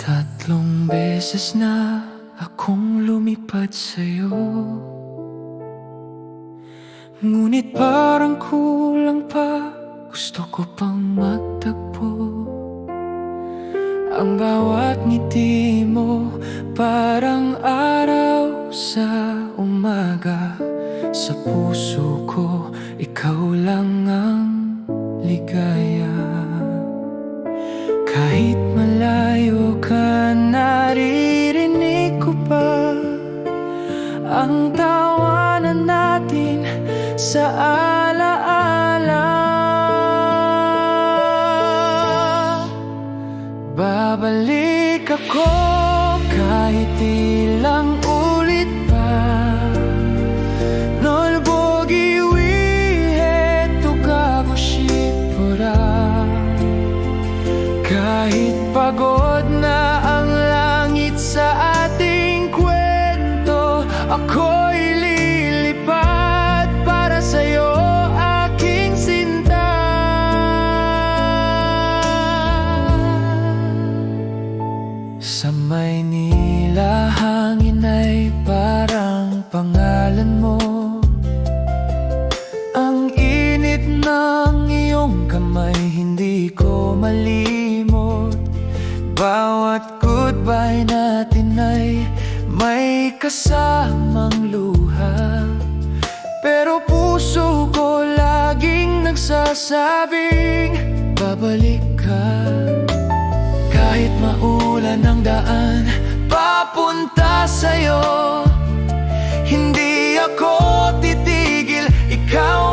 3 beses na akong lumipad sa'yo, ngunit parang kulang pa, gusto ko pang magtagpo. Ang bawat ngiti mo parang araw sa umaga. Sa puso ko, ikaw lang ang ligaya. Kahit malayo ka, naririnig ko pa ang tawanan natin sa alaala. Babalik ako kahit ilang ulit pa. Nolbogi wiheto kagoshipura. Kahit pagod na ang langit sa ating kwento, ako'y lilipad para sa'yo, aking sinta. Sa Maynila, hangin ay parang pangalan mo. Ang init ng iyong kamay, hindi ko malimot. Bawat goodbye natin ay may kasamang luha, pero puso ko laging nagsasabing babalik ka. Kahit maulan ang daan papunta sa'yo, hindi ako titigil. Ikaw